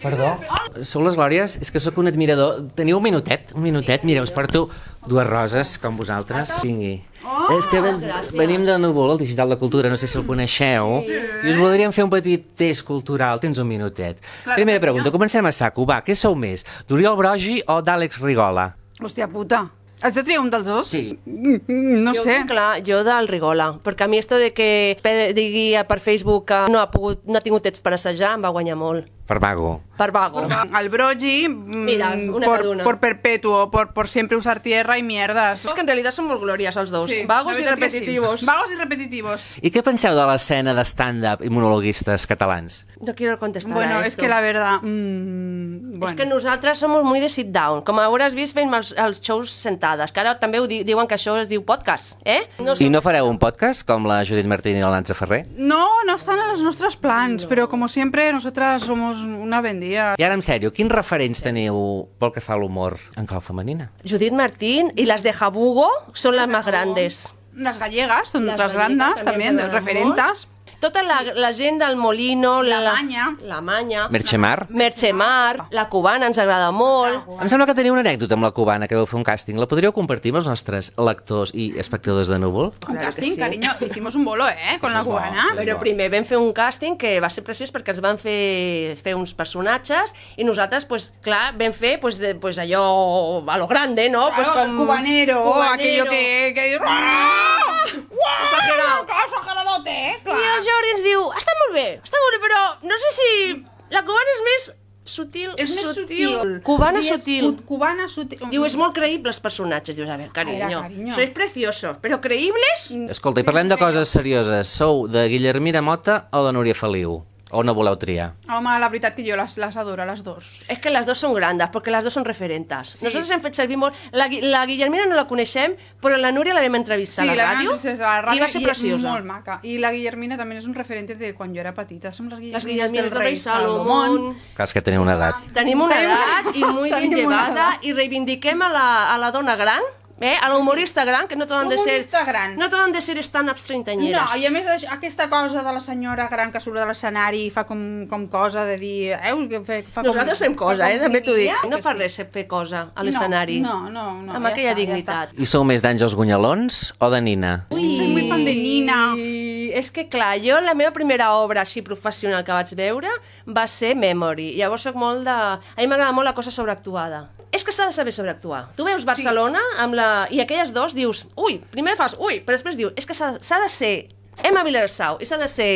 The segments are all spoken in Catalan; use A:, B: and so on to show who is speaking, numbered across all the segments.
A: Perdó? Sou les Glòries? És que sóc un admirador. Teniu un minutet? Mira, us porto dues roses, com vosaltres. Vingui. És que venim de Núvol, el Digital de Cultura, no sé si el coneixeu, i us voldríem fer un petit test cultural. Tens un minutet. Primera pregunta, comencem a saco. Va, què sou més? D'Oriol Brogi o d'Àlex Rigola?
B: Hòstia puta. Haig de triar un dels dos?
A: Sí.
B: No sé.
C: Clar, jo del Rigola, perquè a mi esto de que digui per Facebook que no ha tingut temps per assajar em va guanyar molt.
A: Per vago.
C: Per vago.
B: Al Brogi,
C: Mira, una cada una.
B: por perpetuo, por siempre usar tierra y mierdas.
C: Es que en realidad son molt glòries els dos.
B: Sí,
C: Vagos
B: la
C: i
B: veritat que
C: repetitivos.
B: Sí. Vagos y repetitivos.
A: I què penseu de l'escena de stand-up i monologuistes catalans?
C: No quiero contestar
B: Bueno,
C: a
B: es
C: esto.
B: que la verdad... bueno.
C: És que nosaltres som muy de sit down. Com hauràs vist, fem els shows sentades, que ara també diuen que això es diu podcast, eh?
A: I no fareu un podcast com la Judit Martín i la Nancy Ferrer?
B: No, no están en los nuestros plans, pero como siempre nosotras somos una vendida.
A: I ara, en sèrio, quins referents teniu pel que fa a l'humor en clau femenina?
C: Judit Martín y las de Jabugo son las más grandes.
B: Las gallegas son
C: Las
B: otras
C: gallegas
B: grandes también,
C: también
B: referentas.
C: Tota la gent del Molino,
B: La Manya.
C: la Manya,
A: Merchemar?
C: Merchemar, la cubana ens agrada molt.
A: Em sembla que teniu una anècdota amb la cubana, que vau fer un càsting. La podríeu compartir amb els nostres lectors i espectadors de Núvol?
B: Un
C: Claro que
B: casting,
C: sí.
B: cariño. Hicimos un bolo, con la cubana.
C: Però primer vam fer un càsting que va ser preciós perquè ens van fer uns personatges i nosaltres, pues, clar, vam fer pues, allò a lo grande, no?
B: Claro,
C: Pues com...
B: cubanero, aquello que...
C: Exagerado.
B: Exageradote,
C: I el Jordi ens diu, està molt bé, però no sé si la cubana és més sutil.
B: És més sutil.
C: Cubana
B: Sí, és
C: sutil.
B: Cubana sutil.
C: Diu, és molt creïble els personatges. Dius, a ver, cariño,
B: cariño.
C: sois preciosos, però creïbles?
A: Escolta, i parlem de coses serioses. Sou de Guillermina Mota o de Núria Feliu? O no voleu triar?
B: Home, la veritat que jo les adoro, les dos.
C: És que les dos són grandes, perquè les dos són referentes. Sí. Nosaltres hem fet servir molt... La Guillermina no la coneixem, però la Núria la vam entrevistar a la ràdio, i va ser preciosa.
B: Molt maca. I la Guillermina també és un referente de quan jo era petita. Som les
C: Les
B: Guillermines
C: Guillermines del rei Salomón.
A: Clar, és que teniu una edat.
C: Tenim una edat i muy bien
B: Tenim una
C: llevada
B: edat.
C: i reivindiquem a la dona gran, a l'humorista gran, que no tothom han de ser...
B: Humorista gran.
C: No tothom han de ser stand-ups treintanyeres.
B: No, i a més aquesta cosa de la senyora gran que surt de l'escenari i fa com cosa de dir... Que fa com,
C: Nosaltres fem cosa,
B: fa com
C: també t'ho dic.
B: guia,
C: No
B: que
C: fa
B: sí.
C: res fer cosa a l'escenari.
B: No.
C: Amb
B: ja
C: aquella
B: està,
C: dignitat.
A: I sou més d'Àngels Gunyalons o de Nina?
B: Soy muy fan de Nina.
C: I és que, clar, jo la meva primera obra així professional que vaig veure va ser Memory. Llavors soc molt de... A mi m'agrada molt la cosa sobreactuada. És que s'ha de saber sobreactuar. Tu veus Barcelona amb i aquelles dos dius, ui, primer fas, ui, però després dius, és que s'ha de ser Emma Vilarsau i s'ha de ser,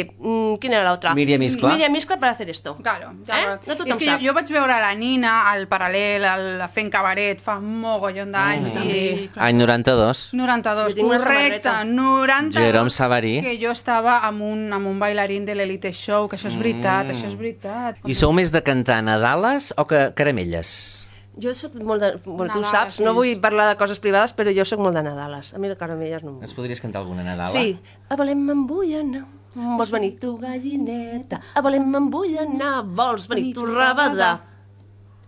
C: quina era l'altra?
A: Míriam Iscla.
C: Míriam Iscla per hacer esto.
B: Claro,
C: No tothom
B: és que
C: sap.
B: jo vaig veure la Nina al Paral·lel, fent cabaret, fa mogollon d'anys.
A: Any 92.
B: 92,
C: Jo tinc una
B: correcte,
C: samarreta.
B: 92.
A: Jerome Savary.
B: Que jo estava amb un bailarín de l'Elite Show, que això és veritat, això és veritat.
A: I sou més de cantar Nadales o que caramelles?
C: Jo soc molt de... Bueno, tu
B: Nadales,
C: saps, no
B: sí.
C: vull parlar de coses privades, però jo sóc molt de Nadales. A mi les caramelles no...
A: Ens podries cantar alguna Nadala?
C: Sí. A volem embullenar, vols venir tu gallineta, a volem embullenar, vols venir tu rabadà.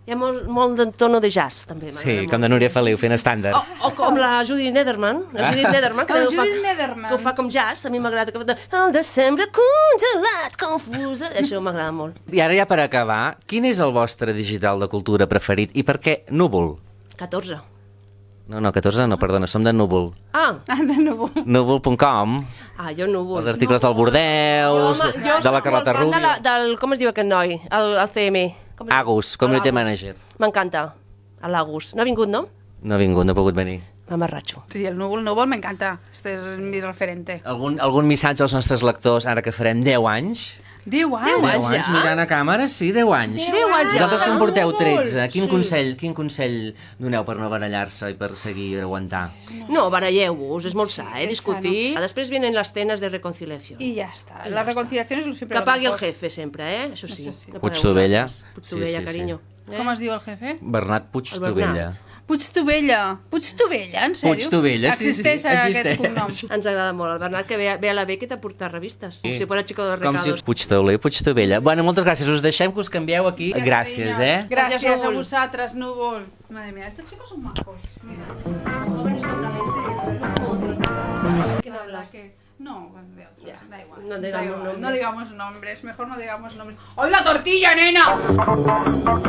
C: Hi ha molt de tono de jazz, també.
A: Sí, com de Núria Feliu, fent estàndards.
C: O com la Judith Nederman. La Judith Nederman, que,
B: La
C: ho fa,
B: Judith Nederman.
C: que ho fa com jazz. A mi m'agrada. El desembre congelat, confusa. Això m'agrada molt.
A: I ara ja per acabar, quin és el vostre digital de cultura preferit i per què Núvol?
C: 14.
A: No, 14 no, perdona, som de Núvol.
C: Ah,
B: De nou.
A: Núvol.com,
C: jo núvol.
A: els articles del Bordeus, de la Carlota Rubio.
C: Com es diu aquest noi? El CM.
A: Agus, Community
C: L'Agus.
A: Manager.
C: M'encanta. L'Agus. No ha vingut, no?
A: No ha vingut, no ha pogut venir.
C: M'amarratxo.
B: Sí, el núvol m'encanta. Este és mi referente.
A: Algun missatge als nostres lectors, ara que farem 10 anys?
B: 10 anys.
C: 10
A: 10 anys,
C: ja?
A: mirant a càmera, sí, 10 anys.
C: 10 anys ja?
A: Vosaltres que en porteu 13,
C: Sí.
A: quin consell doneu per no barallar-se i per seguir aguantar?
C: No, baralleu-vos, és molt sa, discutir. Després vienen les cenes de reconciliació.
B: Y ya está. La reconciliación es siempre
C: Que
B: lo
C: pagui el
B: mejor.
C: jefe, sempre, Això sí.
B: Això sí.
C: No
A: Puigdovella.
C: pagueu vosaltres. Puigdovella,
A: Sí, sí, sí.
C: carinyo.
B: Com es diu el jefe?
A: Bernat Puigtovella.
B: Puigtovella, en sèrio?
A: Puigtovella, sí,
B: Existeix aquest cognom.
C: Ens agrada molt. El Bernat que ve a la Beca a portar revistes. Com si fos chico de
A: Com si
C: recados.
A: Puigtovella. Bueno, moltes gràcies. Us deixem que us canvieu aquí. Gràcies, eh?
B: Gràcies a
C: Núvol.
B: vosaltres, Núvol. Madre mía, estos chicos son majos. Mira.
C: Jóvenes con talento. ¿Quién hablas?
B: No, bueno, de otros,
C: Ya.
B: da igual.
C: No
B: da
C: digamos
B: igual.
C: nombres.
B: No digamos nombres, mejor no digamos nombres. ¡Hoy la tortilla, nena!